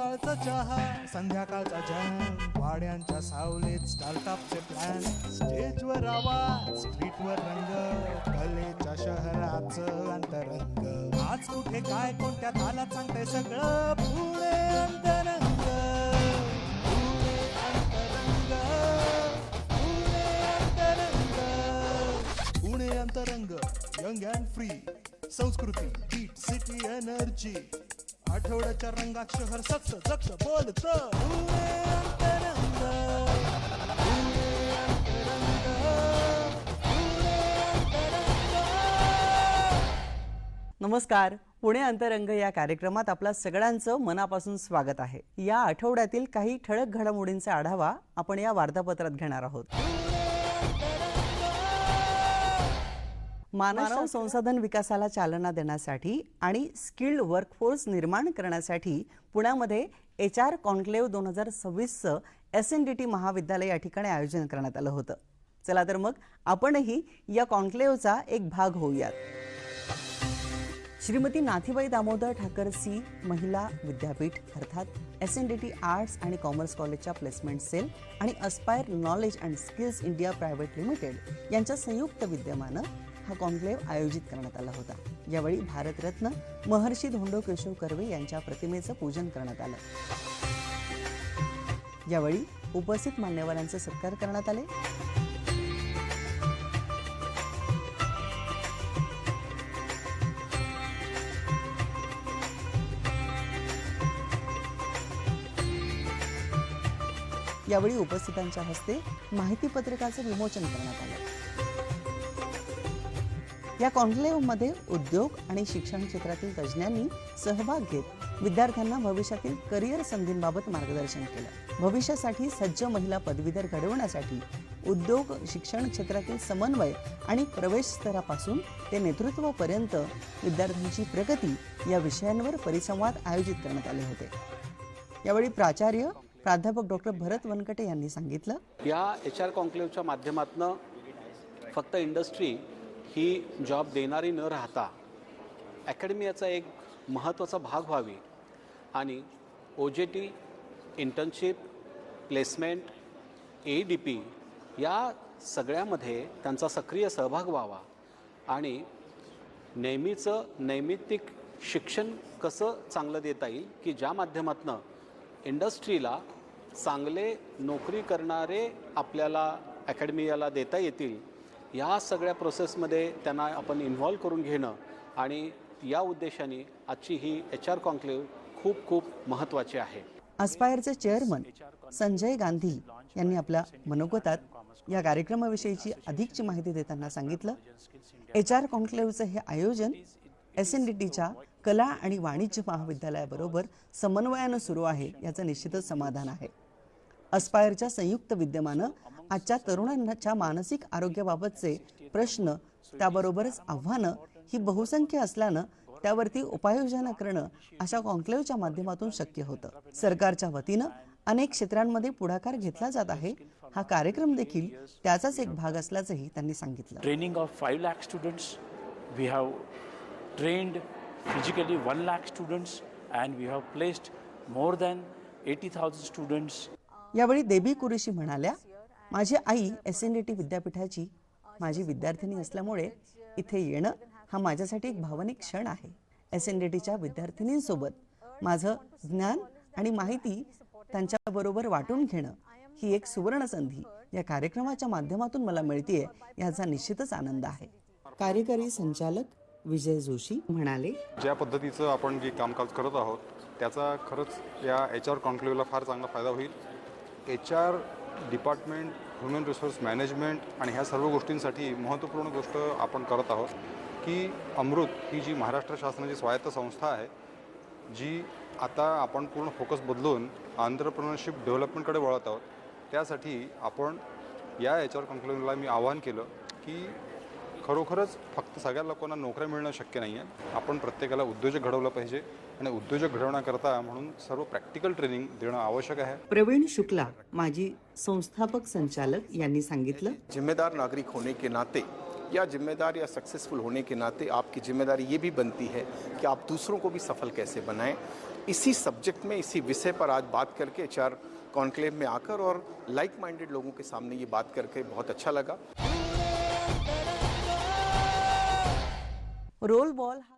सकाळचा चहा संध्याकाळचा जॅम वाड्यांच्या सावलीत स्टार्टअपचे प्लॅन स्टेजवर आवाज स्ट्रीटवर रंग कलेच्या शहराचं अंतरंग आज कुठे काय कोणत्या तालात सांगते सगळं पुणे अंतरंग पुणे अंतरंग पुणे अंतरंग यंग अँड फ्री संस्कृती बीट सिटी एनर्जी आठवड्याच्या रंगात शहर सक्ष जक्ष बोलत नमस्कार. पुणे अंतरंग या कार्यक्रमात आपल्या सगळ्यांचं मनापासून स्वागत आहे. या आठवड्यातील काही ठळक घडामोडींचा आढावा आपण या वार्तापत्रात घेणार आहोत. मानव संसाधन विकासाला चालना देण्यासाठी आणि स्किल्ड वर्कफोर्स निर्माण करण्यासाठी पुण्यामध्ये HR कॉन्क्लेव्ह 2026चं SNDT महाविद्यालय या ठिकाणी आयोजन करण्यात आलं होतं. चला तर मग आपणही या कॉन्क्लेव्हचा एक भाग होऊयात. श्रीमती नाथीबाई दामोदर ठाकरसी महिला विद्यापीठ अर्थात SNDT आर्ट्स आणि कॉमर्स कॉलेजच्या प्लेसमेंट सेल आणि aspire knowledge and skills India private limited यांच्या संयुक्त विद्यमानं हा कॉन्क्लेव्ह आयोजित करण्यात आला होता. यावेळी भारतरत्न महर्षी धोंडो केशव कर्वे यांच्या प्रतिमेचं पूजन करण्यात आलं. यावेळी उपस्थित मान्यवरांचे सत्कार करण्यात आले. यावेळी उपस्थितांच्या हस्ते माहिती पत्रकाचं विमोचन करण्यात आलं. या कॉन्क्लेव्हमध्ये उद्योग आणि शिक्षण क्षेत्रातील तज्ज्ञांनी सहभाग घेत विद्यार्थ्यांना भविष्यातील करिअर संधींबाबत मार्गदर्शन केलं. भविष्यासाठी सज्ज महिला पदवीधर घडवण्यासाठी उद्योग शिक्षण क्षेत्रातील समन्वय आणि प्रवेश स्तरापासून ते नेतृत्वापर्यंत विद्यार्थ्यांची प्रगती या विषयांवर परिसंवाद आयोजित करण्यात आले होते. यावेळी प्राचार्य प्राध्यापक डॉक्टर भरत वनकटे यांनी सांगितलं, या HR कॉन्क्लेव्हच्या माध्यमातून फक्त इंडस्ट्री ही जॉब देणारी न राहता अकॅडमियाचा एक महत्त्वाचा भाग व्हावी आणि OJT, इंटर्नशिप, प्लेसमेंट, ADP या सगळ्यामध्ये त्यांचा सक्रिय सहभाग व्हावा आणि नैमित्तिक शिक्षण कसं चांगलं देता येईल की ज्या माध्यमातून इंडस्ट्रीला चांगले नोकरी करणारे आपल्याला अकॅडमियाला देता येतील. या सगळ्या प्रोसेसमध्ये त्यांना आपण इन्व्हॉल्व करून घेणं आणि या उद्देशाने आजची ही HR कॉन्क्लेव्ह खूप खूप महत्त्वाची आहे. अस्पायरचे चेअरमन संजय गांधी यांनी आपल्या मनोगतात या कार्यक्रमाविषयीची अधिकची माहिती देताना सांगितलं, HR कॉन्क्लेव्हचं हे आयोजन SNDTच्या कला आणि वाणिज्य महाविद्यालयाबरोबर समन्वयानं सुरू आहे याचं निश्चितच समाधान आहे. अस्पायरच्या संयुक्त विद्यमानं आजच्या तरुणांच्या मानसिक आरोग्याबाबतचे प्रश्न त्याबरोबरच आव्हानं ही बहुसंख्य असल्यानं त्यावरती उपाययोजना करणं अशा कॉन्क्लेव्हच्या माध्यमातून शक्य होतं. सरकारच्या वतीनं अनेक क्षेत्रांमध्ये पुढाकार घेतला जात आहे. हा कार्यक्रम देखील त्याचाच एक भाग असल्याचंही त्यांनी सांगितलं. Training of 5 lakh students, we have trained physically 1 lakh students and we have placed more than 80,000 students. यावेळी देबी कुरेशी म्हणाल्या, माझी आई SNDT विद्यापीठाची माझी विद्यार्थिनी असल्यामुळे इथे येणं हा माझ्यासाठी एक भावनिक क्षण आहे. SNDTच्या विद्यार्थिनींसोबत माझं ज्ञान आणि माहिती त्यांच्याबरोबर वाटून घेणं ही एक सुवर्ण संधी या कार्यक्रमाच्या माध्यमातून मला मिळतेय याचा निश्चितच आनंद आहे. कार्यकारी संचालक विजय जोशी म्हणाले, ज्या पद्धतीचं आपण जे कामकाज करत आहोत त्याचा खरंच या HR कॉन्क्लेव्हला फार चांगला फायदा होईल. HR department, human resource management आणि ह्या सर्व गोष्टींसाठी महत्त्वपूर्ण गोष्ट आपण करत आहोत की अमृत ही जी महाराष्ट्र शासनाची स्वायत्त संस्था आहे, जी आता आपण पूर्ण फोकस बदलून एंटरप्रेन्योरशिप डेव्हलपमेंटकडे वळत आहोत. त्यासाठी आपण या HR कॉन्क्लेव्हला मी आवाहन केलं की खरोखरच फक्त सगळ्या लोकांना नोकऱ्या मिळणं शक्य नाही आहे. आपण प्रत्येकाला उद्योजक घडवलं पाहिजे आणि उद्योजक घडवण्याकरता म्हणून सर्व प्रॅक्टिकल ट्रेनिंग देणं आवश्यक आहे. प्रवीण शुक्ला माजी संस्थापक संचालक यांनी सांगितलं, जिम्मेदार नागरिक होने के नाते या जिम्मेदार या सक्सेसफुल होने के नाते आपकी जिम्मेदारी ये भी बनती है कि आप दूसरों को भी सफल कैसे बनाएं। इसी सब्जेक्ट में, इसी विषय पर आज बात करके HR कॉन्क्लेव में आकर और लाइक माइंडेड लोगों के सामने ये बात करके बहुत अच्छा लगा। रोल बॉल हा